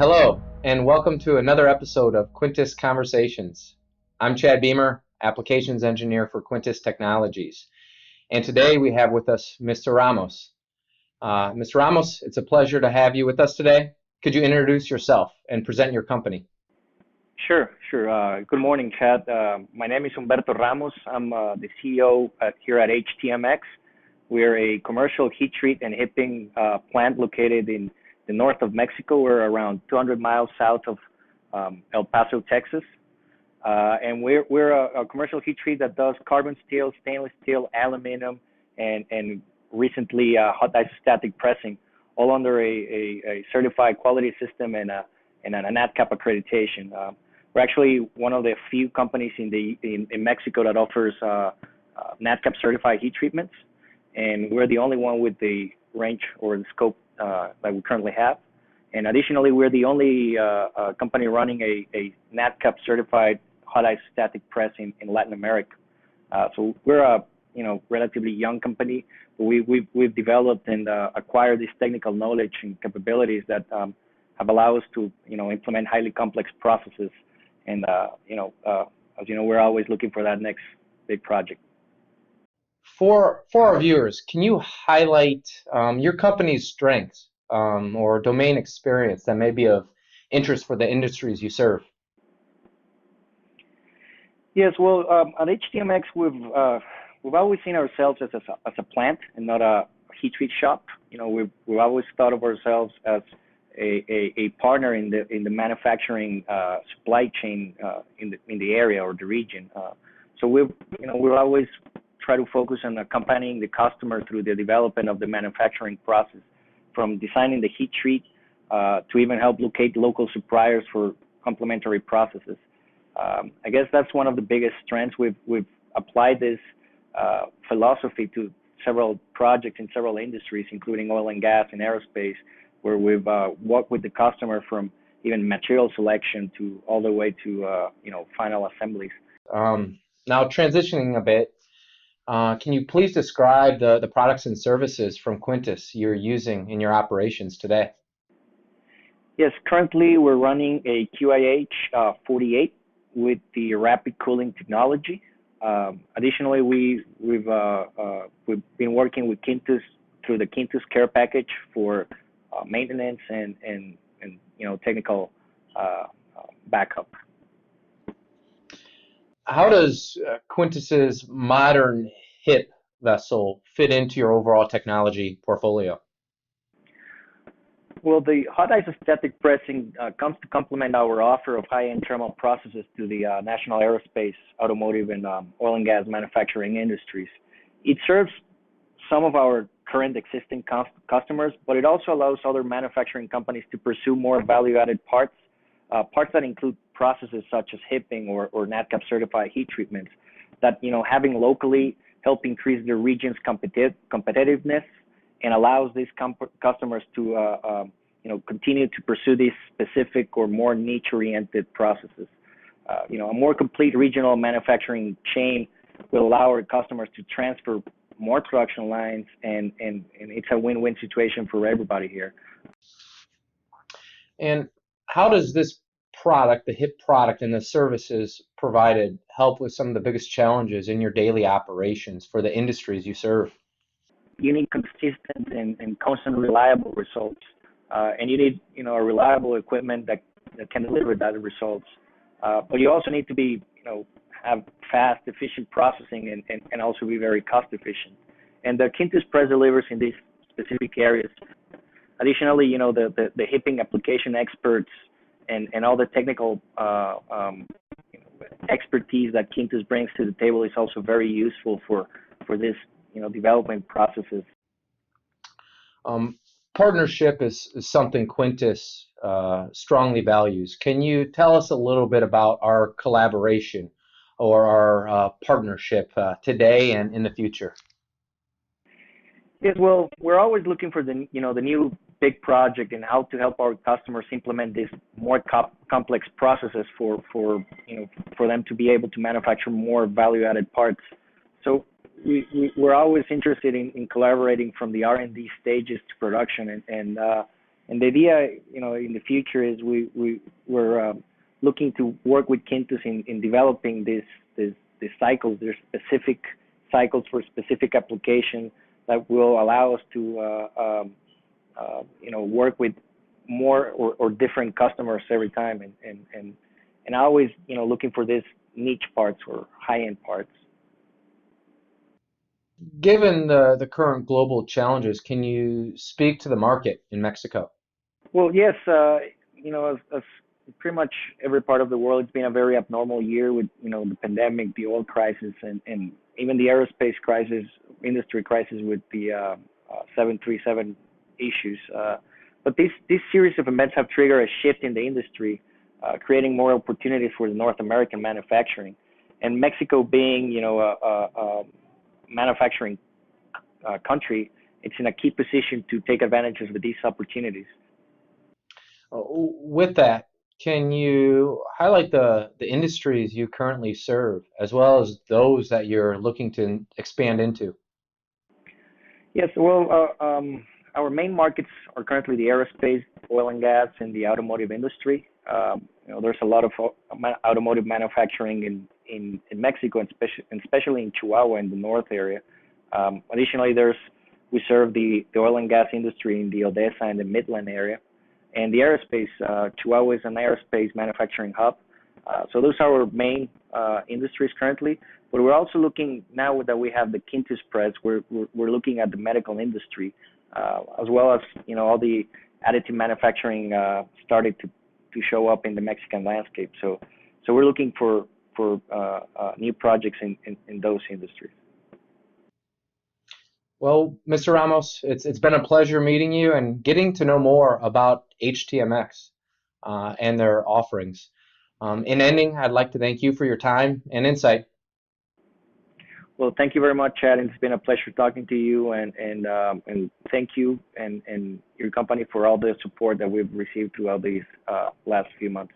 Hello, and welcome to another episode of Quintus Conversations. I'm Chad Beamer, Applications Engineer for Quintus Technologies. And today we have with us Mr. Ramos. Mr. Ramos, it's a pleasure to have you with us today. Could you introduce yourself and present your company? Sure. Good morning, Chad. My name is Umberto Ramos. I'm the CEO here at HTMX. We're a commercial heat treat and hipping plant located in the north of Mexico. We're around 200 miles south of El Paso, Texas. And we're a commercial heat treat that does carbon steel, stainless steel, aluminum, and recently hot isostatic pressing, all under a certified quality system and a NADCAP accreditation. We're actually one of the few companies in Mexico that offers NADCAP certified heat treatments, and we're the only one with the range or the scope that we currently have. And additionally, we're the only company running a NADCAP certified hot isostatic press in Latin America. So we're a relatively young company, but we've developed and acquired this technical knowledge and capabilities that have allowed us to implement highly complex processes. And as you know, we're always looking for that next big project. For our viewers, can you highlight your company's strengths or domain experience that may be of interest for the industries you serve? Yes, well, at HTMX, we've always seen ourselves as a plant and not a heat treat shop. We've always thought of ourselves as a partner in the manufacturing supply chain in the area or the region. So we've always try to focus on accompanying the customer through the development of the manufacturing process, from designing the heat treat to even help locate local suppliers for complementary processes. I guess that's one of the biggest strengths. We've applied this philosophy to several projects in several industries, including oil and gas and aerospace, where we've worked with the customer from even material selection to all the way to final assemblies. Now transitioning a bit, can you please describe the products and services from Quintus you're using in your operations today? Yes, currently we're running a QIH 48 with the rapid cooling technology. Additionally, we've been working with Quintus through the Quintus Care Package for maintenance and technical backup. How does Quintus's modern HIP vessel fit into your overall technology portfolio? Well, the hot isostatic pressing comes to complement our offer of high-end thermal processes to the national aerospace, automotive, and oil and gas manufacturing industries. It serves some of our current existing customers, but it also allows other manufacturing companies to pursue more value-added parts that include processes such as hipping or NADCAP certified heat treatments that having locally help increase the region's competitiveness and allows these customers to continue to pursue these specific or more niche-oriented processes. A more complete regional manufacturing chain will allow our customers to transfer more production lines, and it's a win-win situation for everybody here. And how does this product, the HIP product and the services provided, help with some of the biggest challenges in your daily operations for the industries you serve? You need consistent and constant reliable results. And you need, a reliable equipment that can deliver that results. But you also need to be, have fast, efficient processing and also be very cost efficient. And the Quintus press delivers in these specific areas. Additionally, the hipping application experts and all the technical expertise that Quintus brings to the table is also very useful for this, development processes. Partnership is something Quintus strongly values. Can you tell us a little bit about our collaboration or our partnership today and in the future? Yes, well, we're always looking for the new big project and how to help our customers implement these more complex processes for them to be able to manufacture more value-added parts. So we're always interested in collaborating from the R&D stages to production, and And the idea, in the future is we're looking to work with Quintus in developing this cycles. There's specific cycles for specific application that will allow us to work with more or different customers every time, and always looking for this niche parts or high-end parts. Given the current global challenges, can you speak to the market in Mexico? Well, yes, as pretty much every part of the world, it's been a very abnormal year with the pandemic, the oil crisis, and even the aerospace crisis, industry crisis with the 737 issues. But this series of events have triggered a shift in the industry, creating more opportunities for the North American manufacturing. And Mexico being, a manufacturing country, it's in a key position to take advantages of these opportunities. With that, can you highlight the industries you currently serve, as well as those that you're looking to expand into? Yes, well, our main markets are currently the aerospace, oil and gas, and the automotive industry. There's a lot of automotive manufacturing in Mexico, and especially in Chihuahua in the north area. Additionally, we serve the oil and gas industry in the Odessa and the Midland area. And the aerospace, Chihuahua is an aerospace manufacturing hub. So those are our main industries currently. But we're also looking, now that we have the Quintus press, we're looking at the medical industry, as well as all the additive manufacturing started to show up in the Mexican landscape. So we're looking for new projects in those industries. Well, Mr. Ramos, it's been a pleasure meeting you and getting to know more about HTMX and their offerings. In ending, I'd like to thank you for your time and insight. Well, thank you very much, Chad. It's been a pleasure talking to you, and thank you and your company for all the support that we've received throughout these last few months.